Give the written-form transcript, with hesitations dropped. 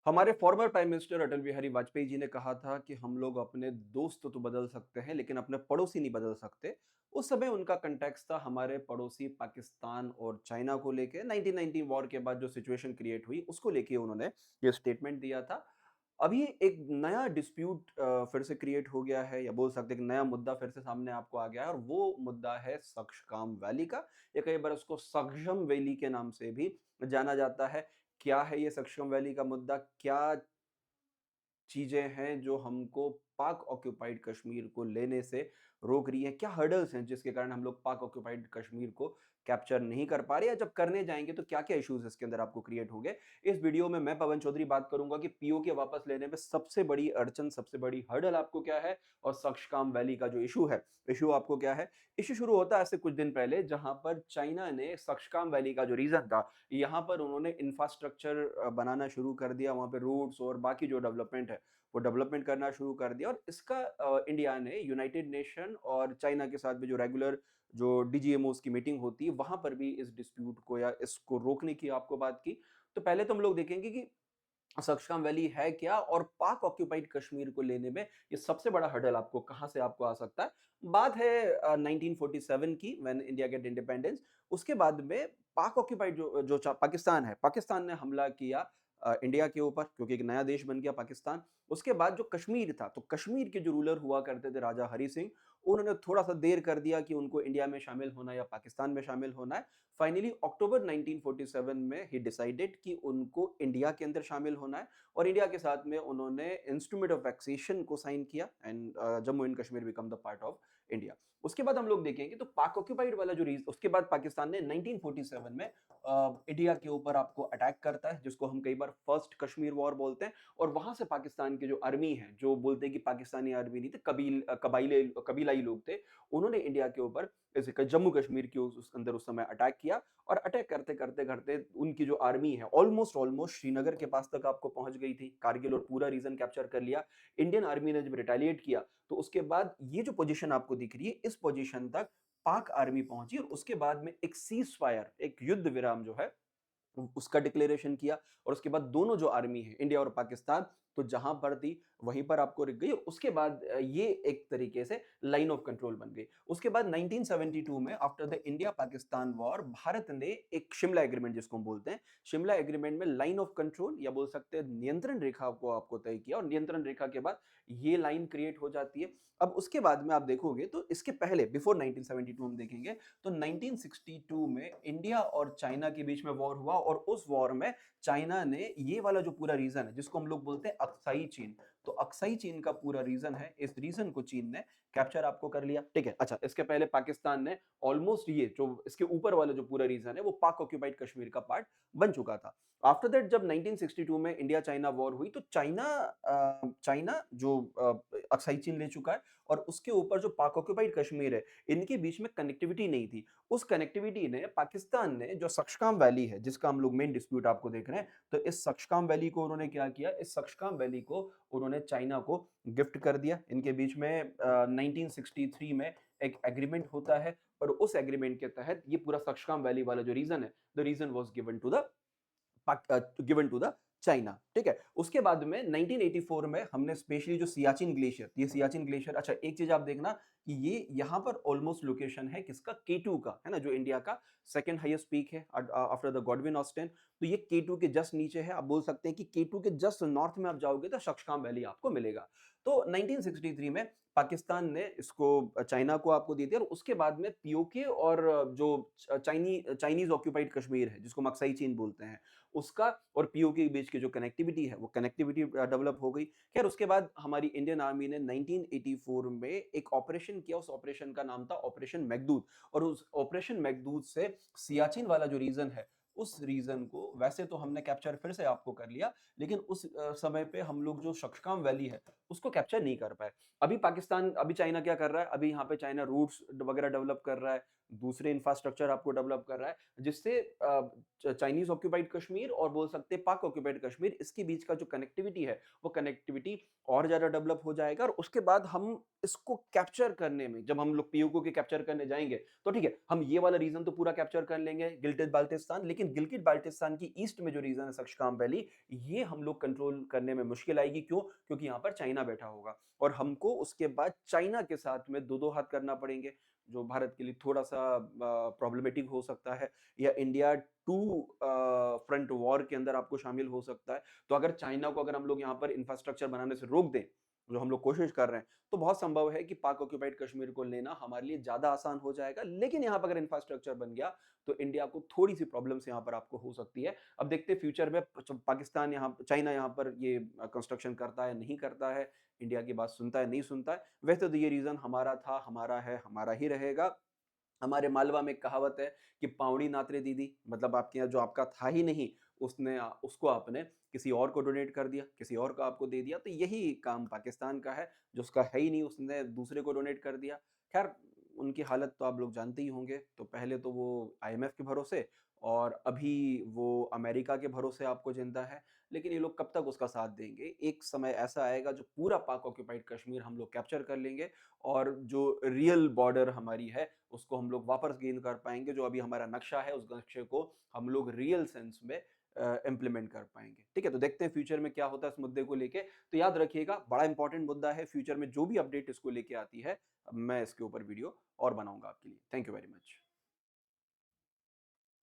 हमारे former prime minister Atal Bihari Vajpayee ji ने कहा था कि हम लोग अपने दोस्त तो बदल सकते हैं लेकिन अपने पड़ोसी नहीं बदल सकते। उस समय उनका कंटेक्स्ट था हमारे पड़ोसी पाकिस्तान और चाइना को लेके 1990 वॉर के बाद जो सिचुएशन क्रिएट हुई उसको लेके उन्होंने ये स्टेटमेंट दिया था। अभी एक नया डिस्प्यूट फिर से क्रिएट हो गया है या बोल सकते हैं कि नया मुद्दा फिर से सामने आपको आ गया है और वो मुद्दा है सक्शकाम वैली का या कई बार उसको सक्शम वैली के नाम से भी जाना जाता है। क्या है ये सक्शम वैली का मुद्दा? क्या चीज़ें हैं जो हमको पाक ऑक्यूपाइड कश्मीर को लेने से रोक रही हैं? क्या हर्डल्स हैं जिसके कारण हम लोग पाक ऑक्यूपाइड कश्मीर को कैप्चर नहीं कर पा रहे या जब करने जाएँगे तो क्या-क्या इश्यूज़ इसके अंदर आपको क्रिएट होंगे? इस वीडियो में मैं पवन चौधरी बात करूँगा कि पीओके वापस लेने में सबसे बड़ी अड़चन, सबसे बड़ी हर्डल आपको क्या है और सक्शकाम वैली का जो इश्यू है, इश्यू आपको क्या है? इश्यू शुरू होता है आज से कुछ दिन पहले जहाँ पर चाइना ने सक्शकाम वैली का जो रीज़न था, यहाँ पर उन्होंने इंफ्रास्ट्रक्चर बनाना शुरू कर दिया, वहाँ पे रोड्स और बाकी जो डेवलपमेंट है वो डेवलपमेंट करना शुरू कर दिया और इसका इंडिया ने यूनाइटेड नेशन और चाइना के साथ भी जो रेगुलर जो डीजीएमओस की मीटिंग होती है वहां पर भी इस डिस्प्यूट को या इसको रोकने की आपको बात की। तो पहले तो हम लोग देखेंगे कि सक्शकाम वैली है क्या और पाक ऑक्यूपाइड कश्मीर को लेने में ये सबसे बड़ा हर्डल आपको कहां से आपको आ सकता है। बात है 1947 की व्हेन इंडिया गेट इंडिपेंडेंस। उसके बाद में पाक ऑक्यूपाइड पाकिस्तान है, पाकिस्तान ने हमला किया इंडिया के ऊपर क्योंकि एक नया देश बन गया पाकिस्तान। उसके बाद जो कश्मीर था तो कश्मीर के जो रूलर हुआ करते थे राजा हरि सिंह, उन्होंने थोड़ा सा देर कर दिया कि उनको इंडिया में शामिल होना या पाकिस्तान में शामिल होना है। फाइनली अक्टूबर 1947 में ही डिसाइडेड कि उनको इंडिया के अंदर शामिल होना है और इंडिया के साथ में उन्होंने इंस्ट्रूमेंट ऑफ टैक्सेशन को साइन किया and Jammu and Kashmir become the part of India. उसके बाद हम लोग देखेंगे तो पाक ऑक्यूपाइड वाला जो रीज उसके बाद पाकिस्तान ने 1947 में इंडिया के ऊपर आपको अटैक करता है जिसको हम कई बार फर्स्ट कश्मीर वॉर बोलते हैं और वहां से पाकिस्तान की जो आर्मी है जो बोलते हैं कि पाकिस्तानी आर्मी नहीं थे कबीलाई लोग थे, उन्होंने इंडिया के ऊपर जैसे जम्मू कश्मीर के उस अंदर उस समय अटैक किया और अटैक करते करते करते उनकी जो आर्मी है ऑलमोस्ट ऑलमोस्ट श्रीनगर के पास तक आपको पहुंच गई थी, कारगिल और पूरा रीजन कैप्चर कर लिया। इंडियन आर्मी ने जब रिटेलिएट किया तो उसके बाद ये जो पोजीशन आपको दिख रही है इस पोजीशन तक पाक आर्मी पहुंची और उसके बाद में एक सीज फायर, एक युद्ध विराम जो है उसका डिक्लेरेशन किया और उसके बाद दोनों जो आर्मी है इंडिया और पाकिस्तान तो जहां पर थी वहीं पर आपको रुक गई और उसके बाद ये एक तरीके से लाइन ऑफ कंट्रोल बन गई। उसके बाद 1972 में after the India Pakistan war Bharat ने एक शिमला एग्रीमेंट जिसको हम बोलते हैं, शिमला एग्रीमेंट में लाइन ऑफ कंट्रोल या बोल सकते हैं नियंत्रण रेखा को आपको तय किया और नियंत्रण रेखा के बाद ये लाइन क्रिएट हो जाती है। अब उसके बाद में आप देखोगे तो इसके पहले बिफोर 1972 हम देखेंगे तो 1962 में इंडिया और चाइना के बीच में वॉर हुआ और उस वॉर में चाइना ने ये वाला जो पूरा रीजन है जिसको हम लोग बोलते हैं अक्साई चीन, तो अक्साई चीन का पूरा रीजन है, इस रीजन को चीन ने कैप्चर आपको कर लिया। ठीक है, अच्छा इसके पहले पाकिस्तान ने ऑलमोस्ट ये जो इसके ऊपर वाला जो पूरा रीजन है वो पाक ऑक्यूपाइड कश्मीर का पार्ट बन चुका था। आफ्टर दैट जब 1962 में इंडिया चाइना वॉर हुई तो चाइना जो अक्साई चीन ले चुका है और उसके ऊपर जो पाक ऑक्यूपाइड कश्मीर है इनके बीच में कनेक्टिविटी नहीं थी। उस कनेक्टिविटी ने पाकिस्तान ने जो सक्शकाम वैली है जिसका हम लोग मेन डिस्प्यूट आपको देख रहे हैं, तो इस सक्शकाम वैली को उन्होंने क्या किया, इस सक्शकाम वैली को उन्होंने चाइना को गिफ्ट कर दिया। इनके बीच में 1963 में एक एग्रीमेंट होता है और उस एग्रीमेंट के तहत ये पूरा सक्शकाम वैली वाला जो रीजन है the reason was given to the China. ठीक है, उसके बाद में 1984 में हमने स्पेशली जो सियाचिन ग्लेशियर, ये सियाचिन ग्लेशियर, अच्छा एक चीज आप देखना कि ये यहाँ पर ऑलमोस्ट लोकेशन है किसका, K2 का है ना, जो इंडिया का सेकंड हाईएस्ट पीक है आफ्टर द गॉडविन ऑस्टिन। तो ये K2 के जस्ट नीचे है, आप बोल सकते हैं कि K2 के जस्ट नॉर्थ में आप जाओगे तो सक्शकाम वैली आपको मिलेगा। तो 1963 में पाकिस्तान ने इसको चाइना को आपको दे दिया और उसके बाद में पीओके और जो चाइनीज ऑक्यूपाइड कश्मीर है जिसको मक्साई चीन बोलते हैं उसका और पीओके के बीच की जो कनेक्टिविटी है वो कनेक्टिविटी डेवलप हो गई। खैर उसके बाद हमारी इंडियन आर्मी ने 1984 में एक ऑपरेशन किया, उस ऑपरेशन का नाम था ऑपरेशन मेघदूत और उस ऑपरेशन मेघदूत से सियाचिन वाला जो रीजन है उस रीजन को वैसे तो हमने कैप्चर फिर से आपको कर लिया, लेकिन उस समय पे हम लोग जो सक्शकाम वैली है उसको कैप्चर नहीं कर पाए। अभी चाइना क्या कर रहा है, अभी यहाँ पे चाइना रूट्स वगैरह डेवलप कर रहा है, दूसरे इंफ्रास्ट्रक्चर आपको डेवलप कर रहा है, जिससे चाइनीज़ ऑक्यूपाइड कश्मीर और बोल सकते हैं पाक ऑक्यूपाइड कश्मीर, इसके बीच का जो कनेक्टिविटी है, वो कनेक्टिविटी और ज़्यादा डेवलप हो जाएगा और उसके बाद हम इसको कैप्चर करने में, जब हम लोग पीओके के कैप्चर करने जाएँगे, तो ठीक है, हम ये वाला रीजन तो पूरा कैप्चर कर लेंगे, गिल्गित बाल्टिस्तान, लेकिन गिल्गित बाल्टिस्तान की ईस्ट में जो रीजन है सक्शकाम वैली, ये हम लोग कंट्रोल करने में मुश्किल आएगी। क्यों? क्योंकि यहाँ पर चाइना बैठा होगा और हमको उसके बाद चाइना के साथ में दो-दो हाथ करना पड़ेंगे, जो भारत के लिए थोड़ा-सा प्रॉब्लमेटिक हो सकता है, या इंडिया टू फ्रंट वॉर के अंदर आपको शामिल हो सकता है। तो अगर चाइना को अगर हम लोग यहाँ पर इंफ्रास्ट्रक्चर बनाने से रोक दें, जो हम लोग कोशिश कर रहे हैं, तो बहुत संभव है कि पाक ऑक्यूपाइड कश्मीर को लेना हमारे लिए ज़्यादा आसान हो जाएगा। लेकिन यहाँ पर अगर इंफ्रास्ट्रक्चर बन गया, तो इंडिया को थोड़ी-सी प्रॉब्लम्स यहाँ पर आपको हो सकती है। अब देखते हैं फ्यूचर में पाकिस्तान यहाँ चाइना यहाँ पर ये कंस्ट्रक्शन करता है, नहीं करता है, इंडिया की बात सुनता है, नहीं सुनता है। वैसे तो ये रीज़न हमारा था, हमारा है, हमारा ही रहेगा। हमारे मालवा में एक कहावत है कि पावड़ी नातरे दीदी, मतलब आपके यहाँ जो आपका था ही नहीं, उसको आपने किसी और को डोनेट कर दिया, किसी और को आपको दे दिया। तो यही काम पाकिस्तान का है, जो उसका है ही नहीं उसने दूसरे को डोनेट कर दिया। खैर, उनकी हालत तो आप लोग जानते ही होंगे। तो पहले तो वो आईएमएफ के भरोसे और अभी वो अमेरिका के भरोसे आपको ज़िंदा है। लेकिन ये लोग कब तक उसका साथ देंगे? एक समय ऐसा आएगा जो पूरा पाक ऑक्यूपाइड कश्मीर हम लोग कैप्चर कर लेंगे और जो रियल बॉर्डर हमारी है, उसको हम लोग वापस गेन कर पाएँगे। जो अभी हमारा नक्शा है, उस नक्शे को हम लोग रियल सेंस में इम्प्लीमेंट कर पाएँगे। ठीक है? तो देखते हैं फ्यूचर में क्या होता है इस मुद्दे को लेके। तो याद रखिएगा, बड़ा इंपॉर्टेंट मुद्दा है। फ्यूचर में जो भी अपडेट इसको लेके आती है, मैं इसके ऊपर वीडियो और बनाऊँगा आपके लिए। Thank you very much.